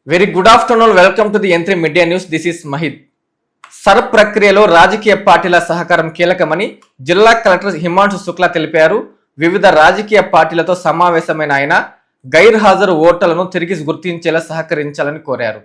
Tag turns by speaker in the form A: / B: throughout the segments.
A: Very good afternoon. Welcome to the N3 media news. This is Mahid. SIR ప్రక్రియలో రాజకీయ పార్టీల సహకారం కీలకమని జిల్లా కలెక్టర్ హిమాంశు శుక్లా తెలిపారు. వివిధ రాజకీయ పార్టీలతో సమావేశమైన ఆయన గైర్హాజరు ఓటర్లను తిరిగి గుర్తించేలా సహకరించాలని కోరారు.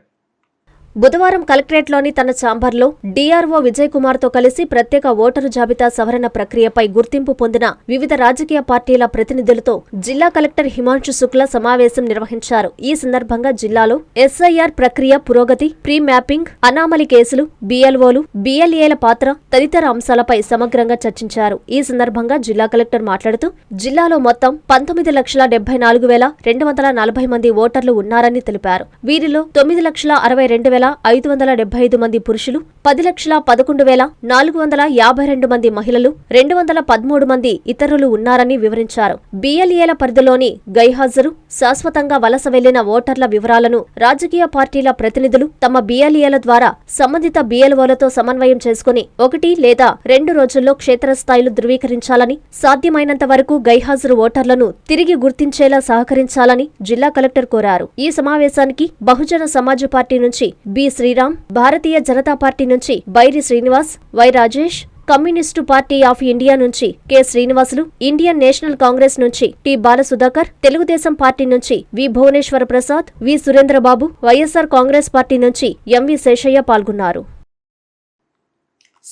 B: బుధవారం కలెక్టరేట్లోని తన ఛాంబర్లో డీఆర్ఓ విజయ్ కుమార్తో కలిసి ప్రత్యేక ఓటరు జాబితా సవరణ ప్రక్రియపై గుర్తింపు పొందిన వివిధ రాజకీయ పార్టీల ప్రతినిధులతో జిల్లా కలెక్టర్ హిమాంశు శుక్లా సమావేశం నిర్వహించారు. ఈ సందర్భంగా జిల్లాలో ఎస్ఐఆర్ ప్రక్రియ పురోగతి, ప్రీ మ్యాపింగ్, అనామలి కేసులు, బిఎల్ఓలు, బిఎల్ఏల పాత్ర తదితర అంశాలపై సమగ్రంగా చర్చించారు. ఈ సందర్భంగా జిల్లా కలెక్టర్ మాట్లాడుతూ జిల్లాలో మొత్తం 19,74,240 మంది ఓటర్లు ఉన్నారని తెలిపారు. వీరిలో 9,62,575 మంది పురుషులు, 10,11,452 మంది మహిళలు, 213 మంది ఇతరులు ఉన్నారని వివరించారు. బిఎల్ఏల పరిధిలోని గైహాజరు, శాశ్వతంగా వలస వెళ్లిన ఓటర్ల వివరాలను రాజకీయ పార్టీల ప్రతినిధులు తమ బిఎల్ఏల ద్వారా సంబంధిత బిఎల్ఓలతో సమన్వయం చేసుకుని 1 లేదా 2 రోజుల్లో క్షేత్రస్థాయిలో ధృవీకరించాలని, సాధ్యమైనంత వరకు గైహాజరు ఓటర్లను తిరిగి గుర్తించేలా సహకరించాలని జిల్లా కలెక్టర్ కోరారు. ఈ సమావేశానికి బహుజన సమాజ్ పార్టీ నుంచి బి శ్రీరామ్, భారతీయ జనతా పార్టీ నుంచి Bairi Srinivas, Y Rajesh, communist party of India నుంచి K Srinivasulu, Indian National Congress నుంచి టి బాలసుధాకర్, తెలుగుదేశం పార్టీ నుంచి V Bhuvaneswara Prasad, V Surendrababu, YSR Congress party నుంచి ఎంవి శేషయ్య పాల్గొన్నారు.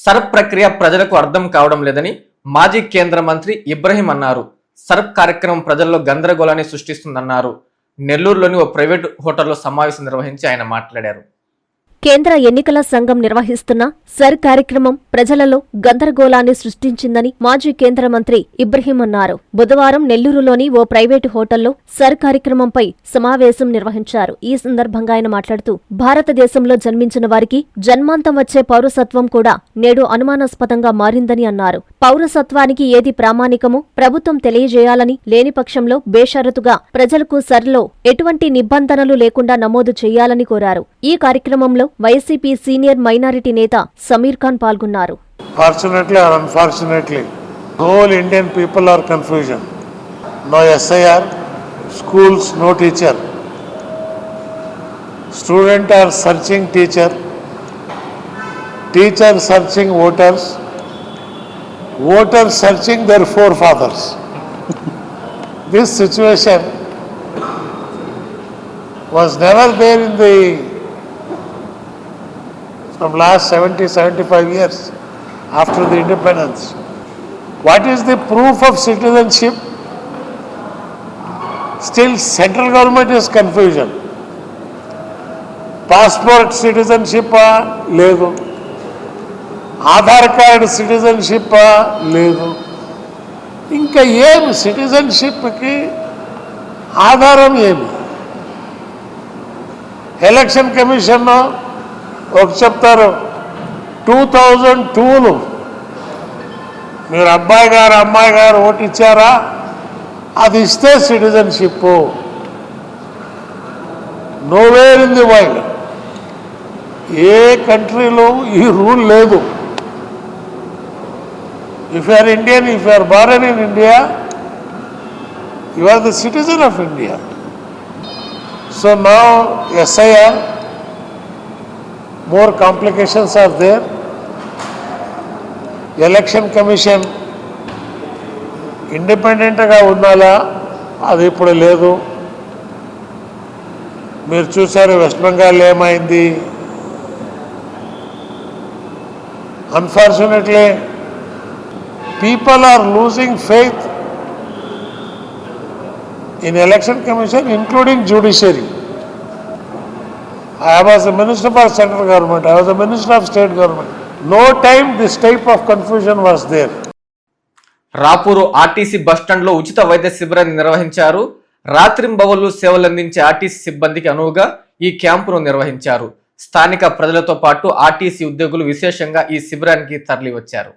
A: సర్ప్ ప్రక్రియ ప్రజలకు అర్థం కావడం లేదని మాజీ కేంద్ర మంత్రి ఇబ్రహీం అన్నారు. సర్ప్ కార్యక్రమం ప్రజల్లో గందరగోళాన్ని సృష్టిస్తుందన్నారు. నెల్లూరులోని ఓ ప్రైవేటు హోటల్లో సమావేశం నిర్వహించి ఆయన మాట్లాడారు.
B: కేంద్ర ఎన్నికల సంఘం నిర్వహిస్తున్న సర్ కార్యక్రమం ప్రజలలో గందరగోళాన్ని సృష్టించిందని మాజీ కేంద్ర మంత్రి ఇబ్రహీం అన్నారు. బుధవారం నెల్లూరులోని ఓ ప్రైవేటు హోటల్లో సర్ కార్యక్రమంపై సమావేశం నిర్వహించారు. ఈ సందర్భంగా ఆయన మాట్లాడుతూ భారతదేశంలో జన్మించిన వారికి జన్మాంతం వచ్చే పౌరసత్వం కూడా నేడు అనుమానాస్పదంగా మారిందని అన్నారు. పౌరసత్వానికి ఏది ప్రామాణికమో ప్రభుత్వం తెలియజేయాలని, లేని పక్షంలో బేషరతుగా ప్రజలకు సర్లో ఎటువంటి నిబంధనలు లేకుండా నమోదు చేయాలని కోరారు. ఈ కార్యక్రమంలో వైసీపీ సీనియర్ మైనారిటీ నేత సమీర్ ఖాన్ పాల్గొన్నారు.
C: Fortunately or unfortunately, whole Indian people are confusion. No SIR, schools no teacher. Student are searching teacher, teacher searching voters, voters searching their forefathers. This situation was never there in the from last 70-75 years after the independence. What is the proof of citizenship? Still central government is confusion. Passport citizenship ledu, Aadhaar card citizenship ledu. Inka em citizenship ki ఆధారం ఏమి? Election commission ఒక చెప్తారు 2002లో మీరు అబ్బాయి గారు అమ్మాయి గారు vote ఇచ్చారా, అది ఇస్తే citizenship. Nowhere in the world ఏ కంట్రీలో ఈ రూల్ లేదు. If you are Indian, if you are born in India, you are the citizen of India. So now SIR, more complications are there. Election commission ఇండిపెండెంట్గా ఉండాలా, అది ఇప్పుడు లేదు. మీరు చూశారు వెస్ట్ బెంగాల్ ఏమైంది. Unfortunately people are losing faith in election commission, including judiciary. I was a minister for central government, I was a minister of state government. No time this type of confusion was there.
A: Rapuru RTC బస్టాండ్లో ఉచిత వైద్య శిబిరాన్ని నిర్వహించారు. రాత్రింబవళ్లు సేవలందించే RTC సిబ్బందికి అనువుగా ఈ క్యాంపును నిర్వహించారు. స్థానిక ప్రజలతో పాటు ఆర్టీసీ ఉద్యోగులు విశేషంగా ఈ శిబిరానికి తరలివచ్చారు.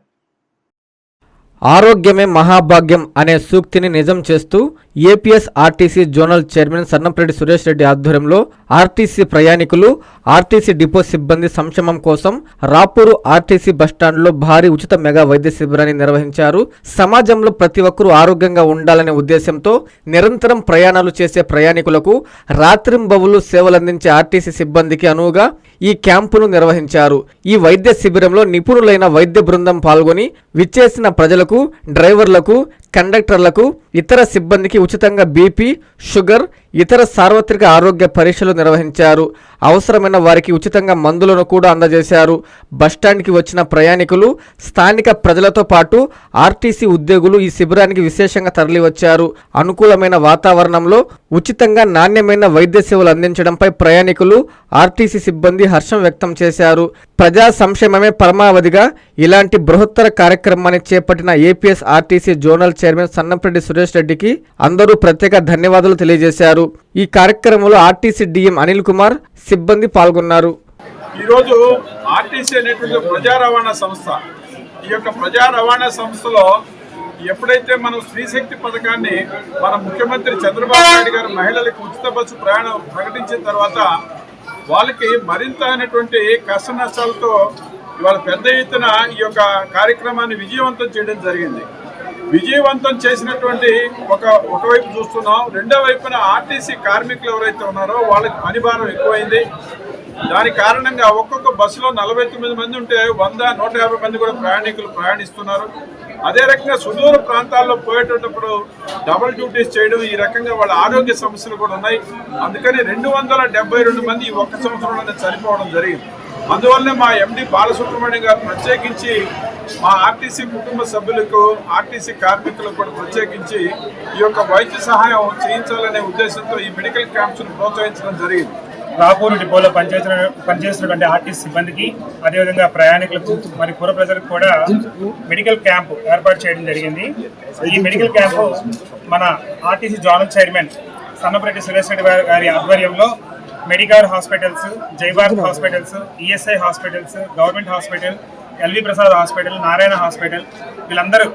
A: ఆరోగ్యమే మహాభాగ్యం అనే సూక్తిని నిజం చేస్తూ APS RTC zonal chairman Sannapareddy Suresh Reddy ఆధ్వర్యంలో ఆర్టీసీ ప్రయాణికులు, ఆర్టీసీ డిపో సిబ్బంది సంక్షేమం కోసం రాపూరు ఆర్టీసీ బస్టాండ్లో భారీ ఉచిత మెగా వైద్య శిబిరాన్ని నిర్వహించారు. సమాజంలో ప్రతి ఒక్కరూ ఆరోగ్యంగా ఉండాలనే ఉద్దేశంతో నిరంతరం ప్రయాణాలు చేసే ప్రయాణికులకు రాత్రింబవులు సేవలందించే ఆర్టీసీ సిబ్బందికి అనువుగా ఈ క్యాంపును నిర్వహించారు. ఈ వైద్య శిబిరంలో నిపుణులైన వైద్య బృందం పాల్గొని విచ్చేసిన ప్రజలకు, డ్రైవర్లకు, కండక్టర్లకు, ఇతర సిబ్బందికి ఉచితంగా బీపీ, షుగర్, ఇతర సార్వత్రిక ఆరోగ్య పరీక్షలు నిర్వహించారు. అవసరమైన వారికి ఉచితంగా మందులను కూడా అందజేశారు. బస్టాండ్కి వచ్చిన ప్రయాణికులు, స్థానిక ప్రజలతో పాటు ఆర్టీసీ ఉద్యోగులు ఈ శిబిరానికి విశేషంగా తరలివచ్చారు. అనుకూలమైన వాతావరణంలో ఉచితంగా నాణ్యమైన వైద్య సేవలు అందించడంపై ప్రయాణికులు, ఆర్టీసీ సిబ్బంది హర్షం వ్యక్తం చేశారు. ప్రజా సంక్షేమమే పరమావధిగా ఇలాంటి బృహత్తర కార్యక్రమాన్ని చేపట్టిన APS RTC zonal chairman Sannapareddy Suresh రెడ్డికి అందరూ ప్రత్యేక ధన్యవాదాలు తెలియజేశారు. ఈ కార్యక్రమంలో ఆర్టీసీ డిఎం అనిల్ కుమార్, సిబ్బంది పాల్గొన్నారు.
D: ఈరోజు ఆర్టీసీ అనేటువంటి ప్రజా రవాణా సంస్థ, ఈ యొక్క ప్రజా రవాణా సంస్థలో ఎప్పుడైతే మనం స్త్రీశక్తి పథకాన్ని మన ముఖ్యమంత్రి చంద్రబాబు నాయుడు గారు మహిళలకు ఉచిత బస్సు ప్రయాణం ప్రకటించిన తర్వాత వాళ్ళకి మరింత అయినటువంటి కష్ట నష్టాలతో ఇవాళ పెద్ద ఎత్తున ఈ యొక్క కార్యక్రమాన్ని విజయవంతం చేయడం జరిగింది. విజయవంతం చేసినటువంటి ఒకవైపు చూస్తున్నాం, రెండో వైపున ఆర్టీసీ కార్మికులు ఎవరైతే ఉన్నారో వాళ్ళకి పని భారం ఎక్కువైంది. దాని కారణంగా ఒక్కొక్క బస్సులో 49 మంది ఉంటే 100, 150 మంది కూడా ప్రయాణికులు ప్రయాణిస్తున్నారు. అదే రకంగా సుదూర ప్రాంతాల్లో పోయేటప్పుడు డబుల్ డ్యూటీస్ చేయడం, ఈ రకంగా వాళ్ళ ఆరోగ్య సమస్యలు కూడా ఉన్నాయి. అందుకని 272 మంది ఈ ఒక్క సంవత్సరంలోనే చనిపోవడం జరిగింది. అందువల్లనే మా ఎండి బాలసుబ్రహ్మణ్యం గారు ప్రత్యేకించి మా ఆర్టీసీ కుటుంబ సభ్యులకు, ఆర్టీసీ కార్మికులకు కూడా ప్రత్యేకించి ఈ యొక్క వైద్య సహాయం చేయించాలనే ఉద్దేశంతో ఈ మెడికల్ క్యాంప్స్ను ప్రోత్సహించడం జరిగింది.
E: రాపూరు డిపోలో పనిచేసినటువంటి ఆర్టీసీ సిబ్బందికి, అదేవిధంగా ప్రయాణికులకు మరి పుర ప్రజలకు కూడా మెడికల్ క్యాంపు ఏర్పాటు చేయడం జరిగింది. ఈ మెడికల్ క్యాంపు మన RTC zonal chairman Sannapareddy Suresh Reddy గారి ఆధ్వర్యంలో మెడికార్ hospitals, Jaibharat hospitals, ESI hospitals, government hospital, LV Prasad hospital, Narayana hospital వీళ్ళందరూ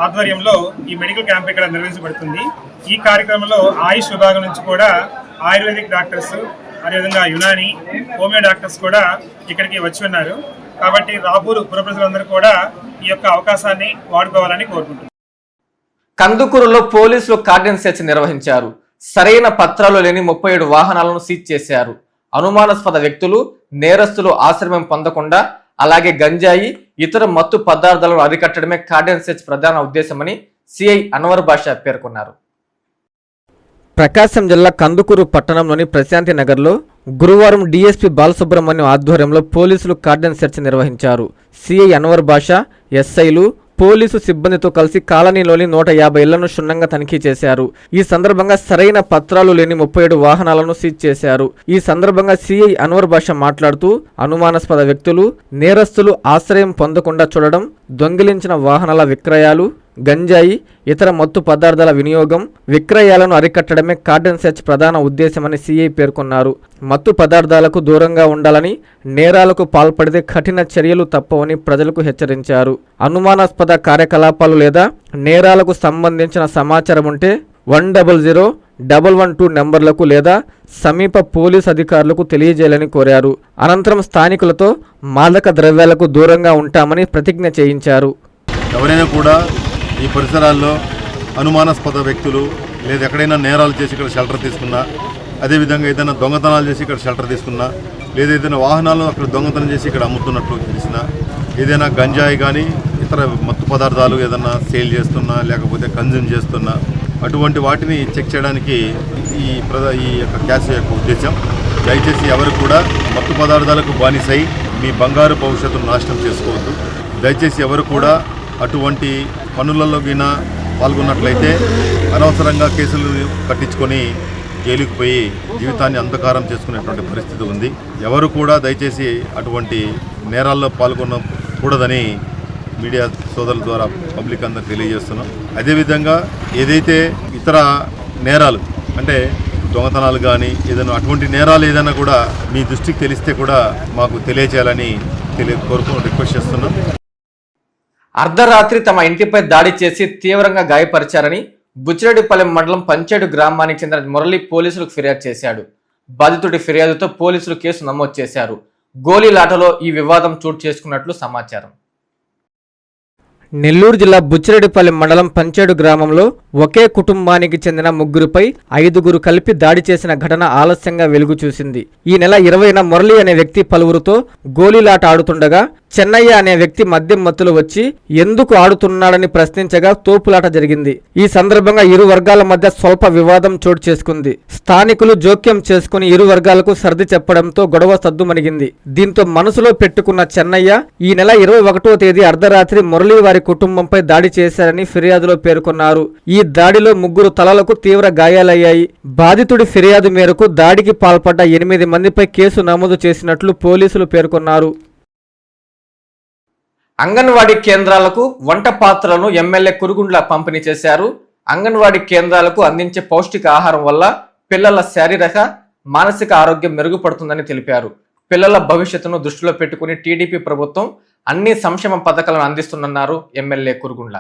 E: ఆధ్వర్యంలో ఈ మెడికల్ క్యాంప్ ఇక్కడ నిర్వహించబడుతుంది. ఈ కార్యక్రమంలో ఆయుష్ విభాగం నుంచి కూడా ఆయుర్వేదిక్ డాక్టర్స్, అదేవిధంగా యునాని, హోమియో డాక్టర్స్ కూడా ఇక్కడికి వచ్చి ఉన్నారు. కాబట్టి రాపూరు పుర ప్రజలందరూ కూడా ఈ యొక్క అవకాశాన్ని వాడుకోవాలని కోరుకుంటున్నారు.
A: కందుకూరులో పోలీసులు కార్డన్ సెర్చ్ నిర్వహించారు. సరైన పత్రాలు లేని 37 వాహనాలను సీజ్ చేశారు. అనుమానాస్పద వ్యక్తులు, నేరస్తులు ఆశ్రయం పొందకుండా, అలాగే గంజాయి, ఇతర మత్తు పదార్థాలను అరికట్టడమే కార్డన్ సెర్చ్ ప్రధాన ఉద్దేశమని సిఐ అన్వర్ బాషా పేర్కొన్నారు. ప్రకాశం జిల్లా కందుకూరు పట్టణంలోని ప్రశాంతి నగర్లో గురువారం డీఎస్పీ బాలసుబ్రహ్మణ్యం ఆధ్వర్యంలో పోలీసులు కార్డన్ సెర్చ్ నిర్వహించారు. సిఐ అన్వర్ బాషా, ఎస్ఐలు, పోలీసు సిబ్బందితో కలిసి కాలనీలోని 150 ఇళ్లను క్షుణ్ణంగా తనిఖీ చేశారు. ఈ సందర్భంగా సరైన పత్రాలు లేని 37 వాహనాలను సీజ్ చేశారు. ఈ సందర్భంగా సిఐ అన్వర్ బాషా మాట్లాడుతూ అనుమానాస్పద వ్యక్తులు, నేరస్తులు ఆశ్రయం పొందకుండా చూడడం, దొంగిలించిన వాహనాల విక్రయాలు, గంజాయి, ఇతర మత్తు పదార్థాల వినియోగం, విక్రయాలను అరికట్టడమే కార్డన్ సెర్చ్ ప్రధాన ఉద్దేశమని సిఐ పేర్కొన్నారు. మత్తు పదార్థాలకు దూరంగా ఉండాలని, నేరాలకు పాల్పడితే కఠిన చర్యలు తప్పవని ప్రజలకు హెచ్చరించారు. అనుమానాస్పద కార్యకలాపాలు లేదా నేరాలకు సంబంధించిన సమాచారం ఉంటే 100-112 నెంబర్లకు లేదా సమీప పోలీస్ అధికారులకు తెలియజేయాలని కోరారు. అనంతరం స్థానికులతో మాదక ద్రవ్యాలకు దూరంగా ఉంటామని ప్రతిజ్ఞ చేయించారు.
F: ఎవరైనా కూడా ఈ పరిసరాల్లో అనుమానాస్పద వ్యక్తులు లేదా ఎక్కడైనా నేరాలు చేసి ఇక్కడ షెల్టర్ తీసుకున్నా, అదేవిధంగా ఏదైనా దొంగతనాలు చేసి ఇక్కడ షెల్టర్ తీసుకున్నా, లేదా ఏదైనా వాహనాలు అక్కడ దొంగతనం చేసి ఇక్కడ అమ్ముతున్నట్లు తెలిసినా, ఏదైనా గంజాయి కానీ ఇతర మత్తు పదార్థాలు ఏదైనా సేల్ చేస్తున్నా లేకపోతే కన్జ్యూమ్ చేస్తున్నా, అటువంటి వాటిని చెక్ చేయడానికి ఈ యొక్క క్యాష్ యొక్క ఉద్దేశం. దయచేసి ఎవరు కూడా మత్తు పదార్థాలకు బానిసై మీ బంగారు భవిష్యత్తును నాశనం చేసుకోవద్దు. దయచేసి ఎవరు కూడా అటువంటి పనులలో గినా పాల్గొన్నట్లయితే అనవసరంగా కేసులు కట్టించుకొని జైలుకు పోయి జీవితాన్ని అంధకారం చేసుకునేటువంటి పరిస్థితి ఉంది. ఎవరు కూడా దయచేసి అటువంటి నేరాల్లో పాల్గొనకూడదని మీడియా సోదరుల ద్వారా పబ్లిక్ అందరికి తెలియజేస్తున్నాం. అదేవిధంగా ఏదైతే ఇతర నేరాలు అంటే దొంగతనాలు కానీ ఏదైనా అటువంటి నేరాలు ఏదైనా కూడా మీ దృష్టికి తెలిస్తే కూడా మాకు తెలియచేయాలని రిక్వెస్ట్ చేస్తున్నాం.
A: అర్ధరాత్రి తమ ఇంటిపై దాడి చేసి తీవ్రంగా గాయపరిచారని బుచ్చిరెడ్డిపాలెం మండలం పంచేడు గ్రామానికి చెందిన మురళి పోలీసులకు ఫిర్యాదు చేశాడు. బాధితుడి ఫిర్యాదుతో పోలీసులు కేసు నమోదు చేశారు. గోలీలాటలో ఈ వివాదం చోటు చేసుకున్నట్లు సమాచారం. నెల్లూరు జిల్లా బుచ్చిరెడ్డిపాలెం మండలం పంచేడు గ్రామంలో ఒకే కుటుంబానికి చెందిన ముగ్గురుపై 5గురు కలిపి దాడి చేసిన ఘటన ఆలస్యంగా వెలుగు చూసింది. ఈ నెల 20న మురళి అనే వ్యక్తి పలువురితో గోలీలాట ఆడుతుండగా చెన్నయ్య అనే వ్యక్తి మద్యం మత్తులో వచ్చి ఎందుకు ఆడుతున్నాడని ప్రశ్నించగా తోపులాట జరిగింది. ఈ సందర్భంగా ఇరు వర్గాల మధ్య స్వల్ప వివాదం చోటు చేసుకుంది. స్థానికులు జోక్యం చేసుకుని ఇరు వర్గాలకు సర్ది చెప్పడంతో గొడవ సద్దుమణిగింది. దీంతో మనసులో పెట్టుకున్న చెన్నయ్య ఈ నెల 21వ తేదీ అర్ధరాత్రి మురళి వారి కుటుంబంపై దాడి చేశారని ఫిర్యాదులో పేర్కొన్నారు. ఈ దాడిలో 3 తలలకు తీవ్ర గాయాలయ్యాయి. బాధితుడి ఫిర్యాదు మేరకు దాడికి పాల్పడ్డ 8 మందిపై కేసు నమోదు చేసినట్లు పోలీసులు పేర్కొన్నారు. అంగన్వాడీ కేంద్రాలకు వంట పాత్రలను ఎమ్మెల్యే కురుగుండ్ల పంపిణీ చేశారు. అంగన్వాడీ కేంద్రాలకు అందించే పౌష్టిక ఆహారం వల్ల పిల్లల శారీరక మానసిక ఆరోగ్యం మెరుగుపడుతుందని తెలిపారు. పిల్లల భవిష్యత్తును దృష్టిలో పెట్టుకుని టీడీపీ ప్రభుత్వం అన్ని సంక్షేమ పథకాలను అందిస్తున్నారు ఎమ్మెల్యే కురుగుండ్ల.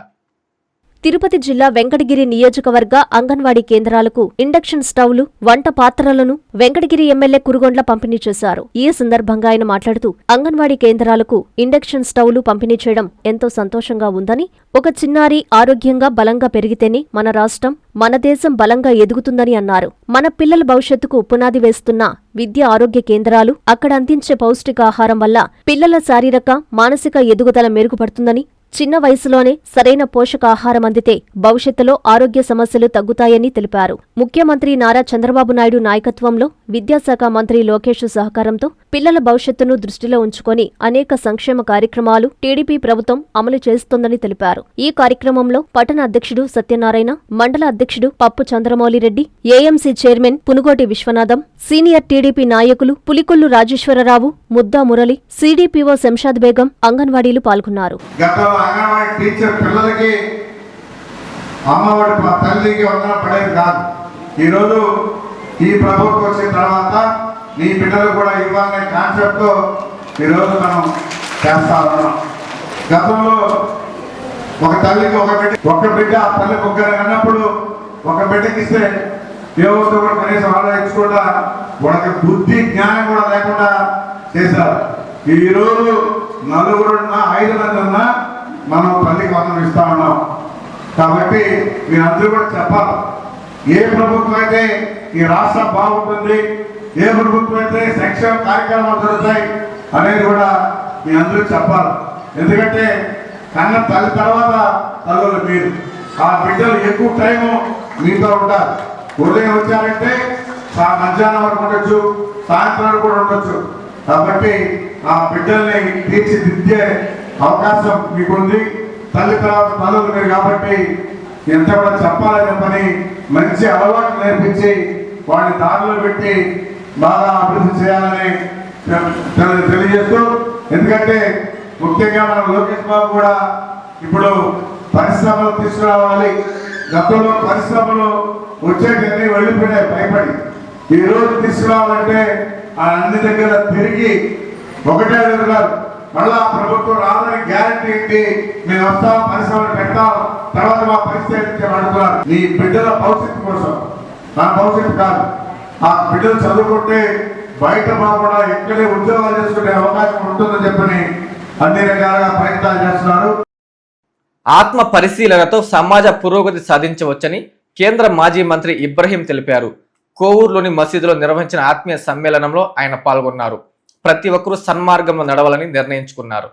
B: తిరుపతి జిల్లా వెంకటగిరి నియోజకవర్గ అంగన్వాడీ కేంద్రాలకు ఇండక్షన్ స్టవ్లు, వంట పాత్రలను వెంకటగిరి ఎమ్మెల్యే కురుగొండ్ల పంపిణీ చేశారు. ఈ సందర్భంగా ఆయన మాట్లాడుతూ అంగన్వాడీ కేంద్రాలకు ఇండక్షన్ స్టవ్లు పంపిణీ చేయడం ఎంతో సంతోషంగా ఉందని, ఒక చిన్నారి ఆరోగ్యంగా బలంగా పెరిగితేనే మన రాష్ట్రం, మన దేశం బలంగా ఎదుగుతుందని అన్నారు. మన పిల్లల భవిష్యత్తుకు పునాది వేస్తున్న విద్య ఆరోగ్య కేంద్రాలు, అక్కడ అందించే పౌష్టికాహారం వల్ల పిల్లల శారీరక మానసిక ఎదుగుదల మెరుగుపడుతుందని, చిన్న వయసులోనే సరైన పోషకాహారం అందితే భవిష్యత్తులో ఆరోగ్య సమస్యలు తగ్గుతాయని తెలిపారు. ముఖ్యమంత్రి నారా చంద్రబాబు నాయుడు నాయకత్వంలో విద్యాశాఖ మంత్రి లోకేష్ సహకారంతో పిల్లల భవిష్యత్తును దృష్టిలో ఉంచుకొని అనేక సంక్షేమ కార్యక్రమాలు టీడీపీ ప్రభుత్వం అమలు చేస్తోందని తెలిపారు. ఈ కార్యక్రమంలో పట్టణ అధ్యక్షుడు సత్యనారాయణ, మండల అధ్యక్షుడు Pappu Chandramoulireddy, AMC chairman Punugoti Viswanatham, senior TDP నాయకులు పులికొల్లు రాజేశ్వరరావు, ముద్దా మురళి, సీడీపీఓ శంషాద్ బేగం, అంగన్వాడీలు పాల్గొన్నారు.
G: అంగన్వాడీ టీచర్ పిల్లలకి అమ్మఒడి తల్లికి వందనం పడేది కాదు. ఈరోజు ఈ ప్రభుత్వం వచ్చిన తర్వాత నీ బిడ్డలు కూడా ఇవ్వాలనే కాన్సెప్ట్తో ఈరోజు మనం చేస్తా ఉన్నాం. గతంలో ఒక తల్లికి ఒక బిడ్డ ఆ తల్లి ముగ్గురు అన్నప్పుడు ఒక బిడ్డకి ఇస్తే ఏవో కనీసం ఆలోచించకుండా వాళ్ళకి బుద్ధి జ్ఞానం కూడా లేకుండా చేశారు. ఈరోజు 4 ఉన్నా 5 మంది ఉన్నా మనం తల్లికి వందనం ఇస్తా ఉన్నాం. కాబట్టి మీరందరూ కూడా చెప్పాలి, ఏ ప్రభుత్వం అయితే ఈ రాష్ట్రం బాగుంటుంది, ఏ ప్రభుత్వం అయితే సంక్షేమ కార్యక్రమాలు జరుగుతాయి అనేది కూడా మీ అందరూ చెప్పాలి. ఎందుకంటే కన్న తల్లి తర్వాత తల్లులు మీరు, ఆ బిడ్డలు ఎక్కువ టైము మీతో ఉంటారు. ఉదయం వచ్చారంటే మధ్యాహ్నం వరకు ఉండొచ్చు, సాయంత్రం కూడా ఉండొచ్చు. కాబట్టి ఆ బిడ్డల్ని తీర్చిదిద్దే అవకాశం మీకుంది. తల్లి తర్వాత తల్లులు మీరు కాబట్టి ఎంత కూడా చెప్పాలని పని మంచి అలవాటు నేర్పించి వాడిని దారిలో పెట్టి బాగా అభివృద్ధి చేయాలని తెలియజేస్తూ, ఎందుకంటే ముఖ్యంగా మన లోకేష్ బాబు కూడా ఇప్పుడు పరిశ్రమలు తీసుకురావాలి. గతంలో పరిశ్రమలు వచ్చేటన్నీ వెళ్ళిపోయినాయి భయపడి. ఈ రోజు తీసుకురావాలంటే ఆ అన్ని దగ్గర తిరిగి ఒకటే అడుగుతున్నారు. మళ్ళా ప్రభుత్వం రాదని గ్యారంటీ ఏంటి, మేము వస్తాం, పరిశ్రమలు పెడతాం, తర్వాత మా పరిస్థితి అడుగుతున్నారు. నీ బిడ్డల భవిష్యత్తు కోసం, నా భవిష్యత్తు కాదు. ఆ బిడ్డలు చదువుకుంటే బయట కూడా ఎక్కడే ఉద్యోగాలు చేసుకునే అవకాశం ఉంటుందని చెప్పని అన్ని రకాలుగా ప్రయత్నాలు చేస్తున్నారు.
A: ఆత్మ పరిశీలనతో సమాజ పురోగతి సాధించవచ్చని కేంద్ర మాజీ మంత్రి ఇబ్రహీం తెలిపారు. కోవూరులోని మసీదులో నిర్వహించిన ఆత్మీయ సమ్మేళనంలో ఆయన పాల్గొన్నారు. ప్రతి ఒక్కరూ సన్మార్గంలో నడవాలని నిర్ణయించుకున్నారు.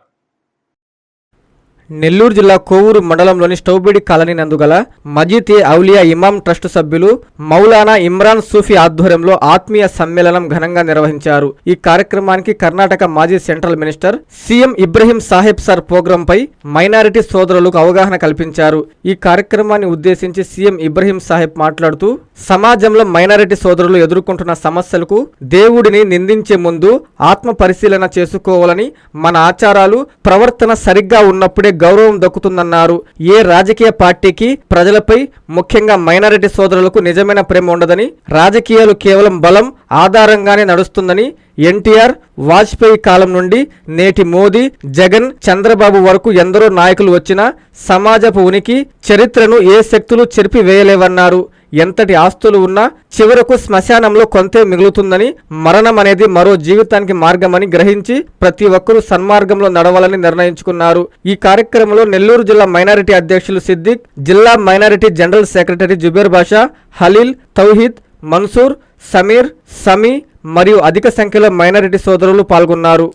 A: నెల్లూరు జిల్లా కోవూరు మండలంలోని స్టౌబిడి కాలనీ నందుగల మజీద్ ఏ ఔలియా ఇమాం ట్రస్ట్ సభ్యులు మౌలానా ఇమ్రాన్ సూఫీ ఆధ్వర్యంలో ఆత్మీయ సమ్మేళనం ఘనంగా నిర్వహించారు. ఈ కార్యక్రమానికి కర్ణాటక మాజీ central minister CM Ibrahim Sahib SIR ప్రోగ్రాంపై మైనారిటీ సోదరులకు అవగాహన కల్పించారు. ఈ కార్యక్రమాన్ని ఉద్దేశించి సీఎం ఇబ్రహీం సాహెబ్ మాట్లాడుతూ, సమాజంలో మైనారిటీ సోదరులు ఎదుర్కొంటున్న సమస్యలకు దేవుడిని నిందించే ముందు ఆత్మ పరిశీలన చేసుకోవాలని, మన ఆచారాలు ప్రవర్తన సరిగ్గా ఉన్నప్పుడే గౌరవం దక్కుతుందన్నారు. ఏ రాజకీయ పార్టీకి ప్రజలపై, ముఖ్యంగా మైనారిటీ సోదరులకు నిజమైన ప్రేమ ఉండదని, రాజకీయాలు కేవలం బలం ఆధారంగానే నడుస్తుందని, ఎన్టీఆర్, వాజ్పేయి కాలం నుండి నేటి మోదీ, జగన్, చంద్రబాబు వరకు ఎందరో నాయకులు వచ్చినా సమాజపు ఉనికి, చరిత్రను ఏ శక్తులు చెరిపివేయలేవన్నారు. ఎంతటి ఆస్తులు ఉన్నా చివరకు శ్మశానంలో కొంతే మిగులుతుందని, మరణం అనేది మరో జీవితానికి మార్గమని గ్రహించి ప్రతి ఒక్కరూ సన్మార్గంలో నడవాలని నిర్ణయించుకున్నారు. ఈ కార్యక్రమంలో నెల్లూరు జిల్లా మైనారిటీ అధ్యక్షులు సిద్దిక్, జిల్లా మైనారిటీ జనరల్ సెక్రటరీ జుబేర్ బాషా, హలీల్, తౌహీద్, మన్సూర్, సమీర్, సమీ మరియు అధిక సంఖ్యలో మైనారిటీ సోదరులు పాల్గొన్నారు.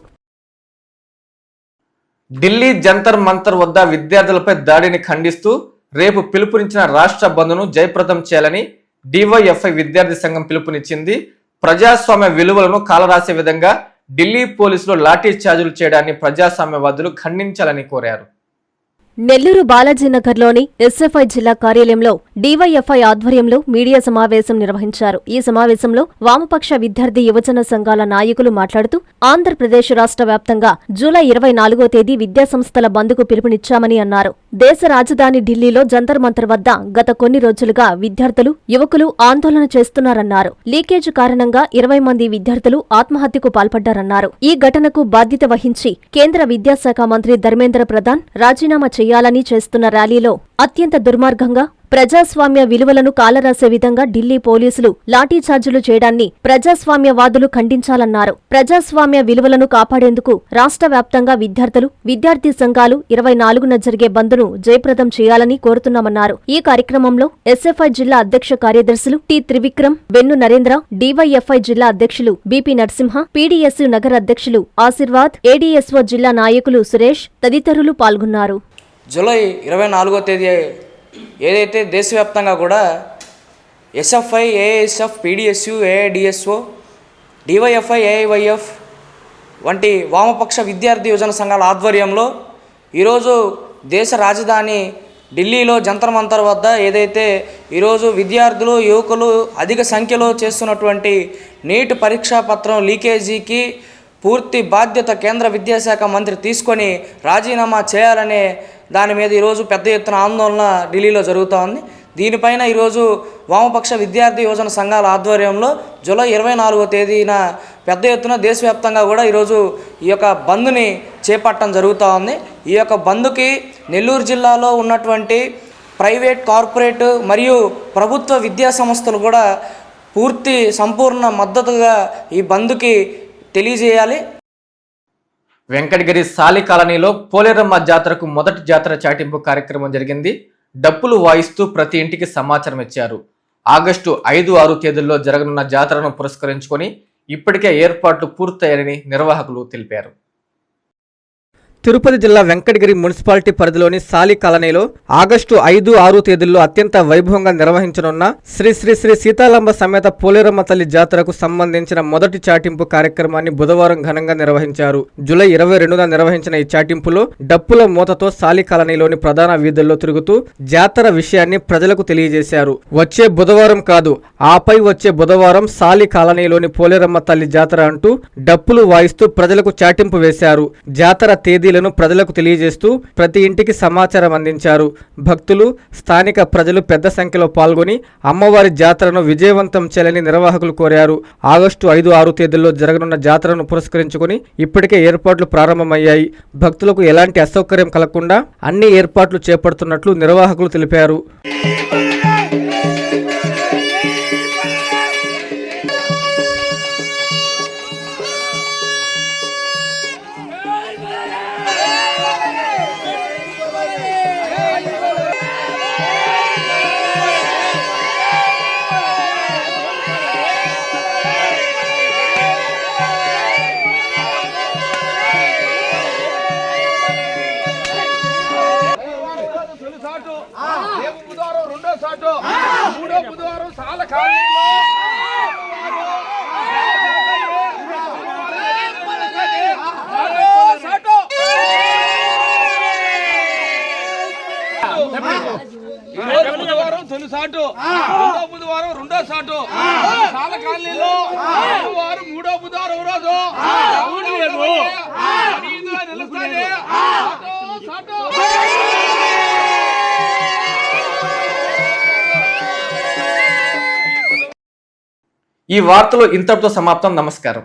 A: ఢిల్లీ జంతర్ మంతర్ వద్ద విద్యార్థులపై దాడిని ఖండిస్తూ రేపు పిలుపునిచ్చిన రాష్ట్ర బంద్ను జయప్రదం చేయాలని డివైఎఫ్ఐ విద్యార్థి సంఘం పిలుపునిచ్చింది. ప్రజాస్వామ్య విలువలను కాలరాసే విధంగా ఢిల్లీ పోలీసులు లాఠీ చార్జీలు చేయడాన్ని ప్రజాస్వామ్యవాదులు ఖండించాలని కోరారు.
B: నెల్లూరు బాలాజీనగర్లోని ఎస్ఎఫ్ఐ జిల్లా కార్యాలయంలో డివైఎఫ్ఐ ఆధ్వర్యంలో మీడియా సమావేశం నిర్వహించారు. ఈ సమావేశంలో వామపక్ష విద్యార్థి యువజన సంఘాల నాయకులు మాట్లాడుతూ ఆంధ్రప్రదేశ్ రాష్ట్ర వ్యాప్తంగా జూలై 24వ తేదీ విద్యాసంస్థల బంద్కు పిలుపునిచ్చామని అన్నారు. దేశ రాజధాని ఢిల్లీలో జంతర్ మంతర్ వద్ద గత కొన్ని రోజులుగా విద్యార్థులు, యువకులు ఆందోళన చేస్తున్నారన్నారు. లీకేజ్ కారణంగా 20 మంది విద్యార్థులు ఆత్మహత్యకు పాల్పడ్డారన్నారు. ఈ ఘటనకు బాధ్యత వహించి కేంద్ర విద్యాశాఖ మంత్రి ధర్మేంద్ర ప్రధాన్ రాజీనామా చేయాలని చేస్తున్న ర్యాలీలో అత్యంత దుర్మార్గంగా ప్రజాస్వామ్య విలువలను కాలరాసే విధంగా ఢిల్లీ పోలీసులు లాఠీచార్జీలు చేయడాన్ని ప్రజాస్వామ్యవాదులు ఖండించాలన్నారు. ప్రజాస్వామ్య విలువలను కాపాడేందుకు రాష్ట్ర వ్యాప్తంగా విద్యార్థులు, విద్యార్థి సంఘాలు 24న జరిగే బంద్ను జయప్రదం చేయాలని కోరుతున్నామన్నారు. ఈ కార్యక్రమంలో ఎస్ఎఫ్ఐ జిల్లా అధ్యక్ష కార్యదర్శులు టి త్రివిక్రమ్, వెన్ను నరేంద్ర, డివైఎఫ్ఐ జిల్లా అధ్యక్షులు బిపి నరసింహ, పీడీఎస్యు నగర అధ్యక్షులు ఆశీర్వాద్, ఏడీఎస్ఓ జిల్లా నాయకులు సురేష్ తదితరులు పాల్గొన్నారు.
H: జూలై 24వ తేదీ ఏదైతే దేశవ్యాప్తంగా కూడా SFI, ASF, PDSU, AIDSO, DYFI, AIYF వంటి వామపక్ష విద్యార్థి యువజన సంఘాల ఆధ్వర్యంలో ఈరోజు దేశ రాజధాని ఢిల్లీలో జంతర్ మంతర్ వద్ద ఏదైతే ఈరోజు విద్యార్థులు, యువకులు అధిక సంఖ్యలో చేస్తున్నటువంటి నీట్ పరీక్షా పత్రం లీకేజీకి పూర్తి బాధ్యత కేంద్ర విద్యాశాఖ మంత్రి తీసుకొని రాజీనామా చేయాలనే దాని మీద ఈరోజు పెద్ద ఎత్తున ఆందోళన ఢిల్లీలో జరుగుతూ ఉంది. దీనిపైన ఈరోజు వామపక్ష విద్యార్థి యువజన సంఘాల ఆధ్వర్యంలో జూలై 24వ తేదీన పెద్ద ఎత్తున దేశవ్యాప్తంగా కూడా ఈరోజు ఈ యొక్క బంద్ని చేపట్టడం జరుగుతూ ఉంది. ఈ యొక్క బంద్కి నెల్లూరు జిల్లాలో ఉన్నటువంటి ప్రైవేట్, కార్పొరేట్ మరియు ప్రభుత్వ విద్యా సంస్థలు కూడా పూర్తి సంపూర్ణ మద్దతుగా ఈ బంద్కి తెలియజేయాలి.
A: వెంకటగిరి సాలి కాలనీలో పోలేరమ్మ జాతరకు మొదటి జాతర చాటింపు కార్యక్రమం జరిగింది. డప్పులు వాయిస్తూ ప్రతి ఇంటికి సమాచారం ఇచ్చారు. ఆగస్టు 5, 6 తేదీల్లో జరగనున్న జాతరను పురస్కరించుకొని ఇప్పటికే ఏర్పాట్లు పూర్తయ్యాయని నిర్వాహకులు తెలిపారు. తిరుపతి జిల్లా వెంకటగిరి మున్సిపాలిటీ పరిధిలోని సాలి కాలనీలో ఆగస్టు 5, 6 తేదీల్లో అత్యంత వైభవంగా నిర్వహించనున్న శ్రీ శ్రీ శ్రీ సీతాలంబ సమేత పోలేరమ్మ తల్లి జాతరకు సంబంధించిన మొదటి చాటింపు కార్యక్రమాన్ని బుధవారం ఘనంగా నిర్వహించారు. జూలై 22న నిర్వహించిన ఈ చాటింపులో డప్పుల మూతతో సాలి కాలనీలోని ప్రధాన వీధుల్లో తిరుగుతూ జాతర విషయాన్ని ప్రజలకు తెలియజేశారు. వచ్చే బుధవారం కాదు, ఆపై వచ్చే బుధవారం సాలి కాలనీలోని పోలేరమ్మ తల్లి జాతర అంటూ డప్పులు వాయిస్తూ ప్రజలకు చాటింపు వేశారు. జాతర తేదీలను ప్రజలకు తెలియజేస్తూ ప్రతి ఇంటికి సమాచారం అందించారు. భక్తులు, స్థానిక ప్రజలు పెద్ద సంఖ్యలో పాల్గొని అమ్మవారి జాతరను విజయవంతం చేయాలని నిర్వాహకులు కోరారు. ఆగస్టు 5, 6 తేదీల్లో జరగనున్న జాతరను పురస్కరించుకుని ఇప్పటికే ఏర్పాట్లు ప్రారంభమయ్యాయి. భక్తులకు ఎలాంటి అసౌకర్యం కలగకుండా అన్ని ఏర్పాట్లు చేపడుతున్నట్లు నిర్వాహకులు తెలిపారు.
I: తొలిసాటు, బుధవారం రెండో సాటు, సాల కాలనీలో బుధవారం, మూడో బుధవారం రోజు
A: ఈ వార్తలు ఇంతటితో సమాప్తం. నమస్కారం.